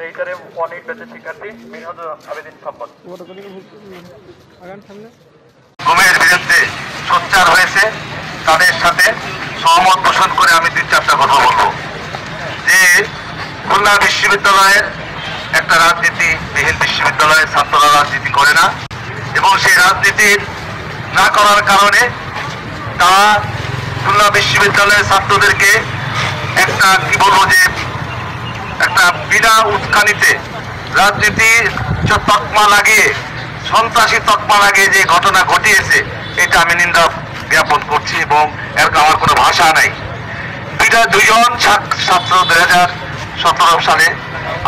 এইখানে অনেক বেঁচে শিক্ষার্থী বিনোদ আবেদিন সম্পদ ঘুমের বিরুদ্ধে সোচ্চার হয়েছে, তাদের সাথে সহমত পোষণ করে আমি 2-4টা কথা বলবো। যে খুলনা বিশ্ববিদ্যালয়ের একটা রাজনীতিবিহীন বিশ্ববিদ্যালয়ের ছাত্ররা রাজনীতি করে না, এবং সেই রাজনীতি না করার কারণে তারা খুলনা বিশ্ববিদ্যালয়ের ছাত্রদেরকে একটা কি বলবো যে একটা বিনা উস্কানিতে রাজনীতির তকমা লাগিয়ে, সন্ত্রাসী তকমা লাগিয়ে যে ঘটনা ঘটিয়েছে, এটা আমি নিন্দা জ্ঞাপন করছি এবং এর আমার কোনো ভাষা নাই। দুজন ছাত্র 2017 সালে,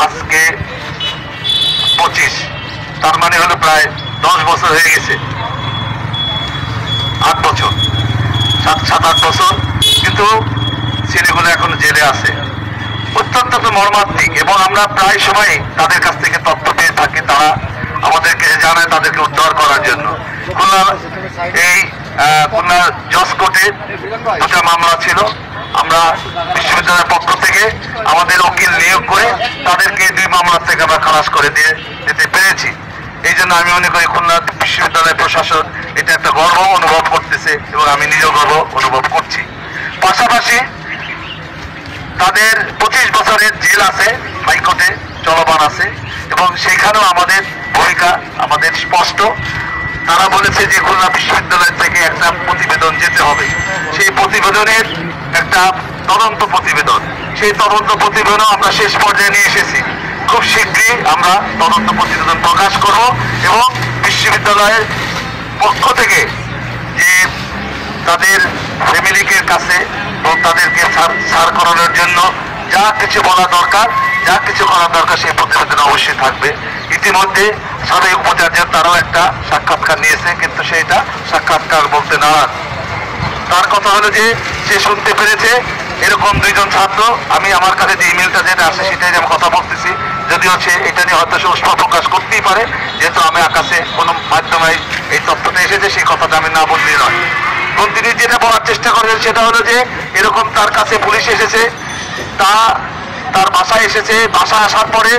আজকে 25, তার মানে হলো প্রায় 10 বছর হয়ে গেছে, 8 বছর, 7-8 বছর, কিন্তু ছেলেগুলো এখন জেলে আছে। অত্যন্ত মর্মান্তিক, এবং আমরা প্রায় সময় তাদের কাছ থেকে তথ্য পেয়ে থাকি, তারা আমাদেরকে জানায় তাদেরকে উদ্ধার করার জন্য। খুলনা জজ কোর্টে 2টা মামলা ছিল, আমরা বিশ্ববিদ্যালয়ের পক্ষ থেকে আমাদের উকিল নিয়োগ করে তাদেরকে 2 মামলা থেকে আমরা খালাস করে দিতে পেরেছি। এই জন্য আমি মনে করি খুলনা বিশ্ববিদ্যালয় প্রশাসন এটা একটা গর্ব অনুভব করতেছে, এবং আমি নিজেও গর্ব অনুভব করছি। পাশাপাশি তাদের 25 বছরের জেল আছে, হাইকোর্টে চলমান আছে, এবং সেখানেও আমাদের ভূমিকা আমাদের স্পষ্ট। তারা বলেছে যে খুলনা বিশ্ববিদ্যালয় থেকে একটা প্রতিবেদন যেতে হবে, সেই প্রতিবেদনের একটা তদন্ত প্রতিবেদন, সেই তদন্ত প্রতিবেদন আমরা শেষ পর্যায়ে নিয়ে এসেছি। খুব শীঘ্রই আমরা তদন্ত প্রতিবেদন প্রকাশ করব, এবং বিশ্ববিদ্যালয়ের পক্ষ থেকে যে তাদের ফ্যামিলিকে কাছে এবং তাদেরকে ছাড় করানোর জন্য যা কিছু বলা দরকার, যা কিছু করা দরকার, সেই প্রতিবেদন অবশ্যই থাকবে। ইতিমধ্যে সাবেক উপাচার্য তারাও একটা সাক্ষাৎকার নিয়েছে, কিন্তু সেটা সাক্ষাৎকার বলতে নারাজ। তার কথা হলো যে সে শুনতে পেরেছে এরকম 2 জন ছাত্র, আমি আমার কাছে যে ইমেলটা যেটা আসে সেটাই আমি কথা বলতেছি, যদিও সে এটা নিয়ে হয়তো সে উষ্মা প্রকাশ করতেই পারে, যেহেতু আমি আকাশে কোনো মাধ্যমে এই তথ্যটা এসেছে, সেই কথাটা আমি না বললেই নয়। এবং তিনি যেটা বলার চেষ্টা করেছেন সেটা হলো যে এরকম তার কাছে পুলিশ এসেছে, তার বাসায় এসেছে, বাসায় আসার পরে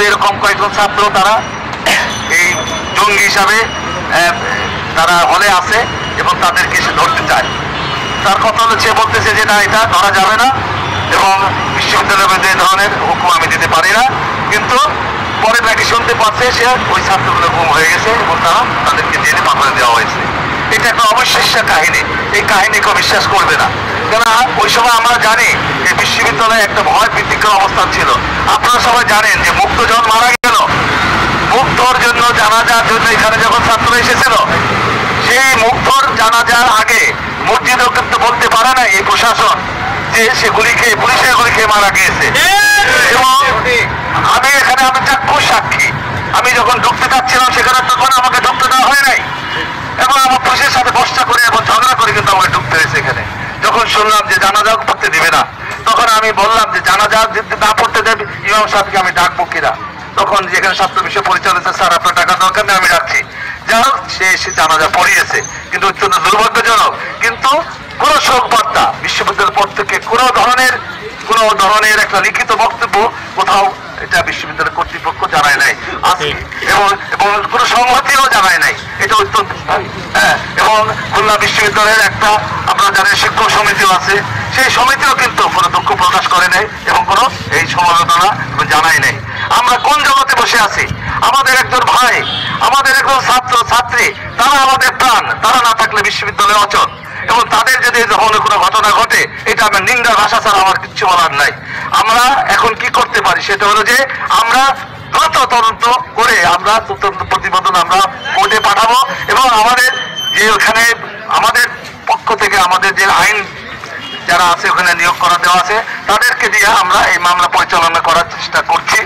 এরকম কয়েকজন ছাত্র তারা এই জঙ্গি হিসাবে তারা হলে আছে এবং তাদেরকে সে ধরতে চায়। তার কথা হলো সে বলতেছে যে না, এটা ধরা যাবে না, এবং বিশ্ববিদ্যালয়ের মধ্যে এই ধরনের হুকুম আমি দিতে পারি না। কিন্তু পরে নাকি শুনতে পাচ্ছে সে ওই ছাত্রগুলো গুম হয়ে গেছে এবং তাদেরকে জেলে পাঠানো দেওয়া হয়েছে। এটা একটা অবিশ্বাস্য কাহিনী, এই কাহিনী কেউ বিশ্বাস করবে না। কেন ওই সময় আমরা জানি এই বিশ্ববিদ্যালয়ে একটা ভয় ভীতিকর অবস্থান ছিল। আপনারা সবাই জানেন যে মুগ্ধ যখন মারা গেল, মুগ্ধর জন্য জানাজার জন্য এখানে যখন ছাত্র এসেছিল, সেই মুগ্ধর জানাজার আগে মসজিদেও কিন্তু বলতে পারে না এই প্রশাসন যে সে গুলি খেয়ে, পুলিশের গুলি খেয়ে মারা গিয়েছে। এবং আমি এখানে আমি চাক্ষুষ সাক্ষী, আমি যখন ঢুকতে চাচ্ছিলাম সেখানে তখন আমাকে ঢুকতে দেওয়া হয় নাই, এবং আমার পুলিশের সাথে বর্ষা করে এবং ঝগড়া করে কিন্তু আমাকে ঢুকতে হয়েছে এখানে। যখন শুনলাম যে জানাজা পড়তে দিবে না, তখন আমি বললাম যে জানাজা না পড়তে দেবে ইমাম সাহেবকে আমি ডাকবো কিনা। তখন যেখানে স্বাস্থ্য বিষয় পরিচালক স্যার আপনার টাকা দরকার নেই, আমি রাখছি। যাই হোক, সে জানাজা পড়িয়েছে, কিন্তু অত্যন্ত দুর্ভাগ্যজনক। কিন্তু কোনো শোক বার্তা বিশ্ববিদ্যালয়ের পর থেকে কোনো ধরনের একটা লিখিত বক্তব্য কোথাও এটা বিশ্ববিদ্যালয় কর্তৃপক্ষ জানায় নাই, এবং কোনো সংহতিও জানায় নাই। এটা অত্যন্ত এবং খুলনা বিশ্ববিদ্যালয়ের একটা আপনারা জানেন শিক্ষক সমিতিও আছে, সেই সমিতিও কিন্তু কোনো দুঃখ প্রকাশ করে নাই এবং কোনো এই সমালোচনা জানায় নাই। আমরা কোন জগতে বসে আছি? আমাদের একজন ভাই, আমাদের একজন ছাত্র ছাত্রী, তারা আমাদের প্রাণ, তারা না থাকলে বিশ্ববিদ্যালয় অচল। এবং তাদের যদি যখন কোনো ঘটনা ঘটে, এটা আমার নিন্দা ভাষা ছাড়া আমার কিচ্ছু বলার নাই। আমরা এখন কি করতে পারি সেটা হলো যে আমরা দ্রুত তদন্ত করে আমরা তদন্ত প্রতিবেদন আমরা কোর্টে পাঠাবো, এবং আমাদের যে ওখানে আমাদের পক্ষ থেকে আমাদের যে আইন যারা আছে ওখানে নিয়োগ করা দেওয়া আছে তাদেরকে দিয়ে আমরা এই মামলা পরিচালনা করার চেষ্টা করছি।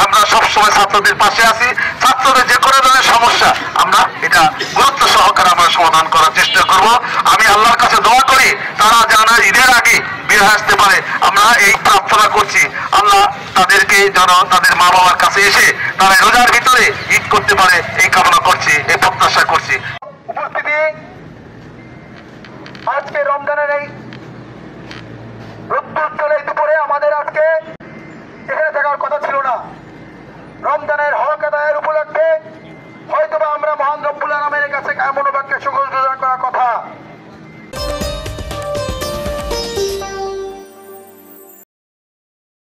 আমরা সবসময় ছাত্রদের পাশে আছি, ছাত্রদের যে কোনো ধরনের সমস্যা আমরা এটা গুরুত্ব সহকারে আমরা সমাধান করার চেষ্টা করব। আমি আল্লাহর কাছে দোয়া করি তারা যেন ঈদের আগে বের আসতে পারে, আমরা এই প্রার্থনা করছি। আল্লাহ তাদেরকে যেন তাদের মা বাবার কাছে এসে তারা রোজার ভিতরে ঈদ করতে পারে, এই কামনা করছি, এই প্রত্যাশা করছি। উপস্থিতি আজকে রমজানের এই রোদ্দুর চলে দুপুরে আমাদের আজকে আমরা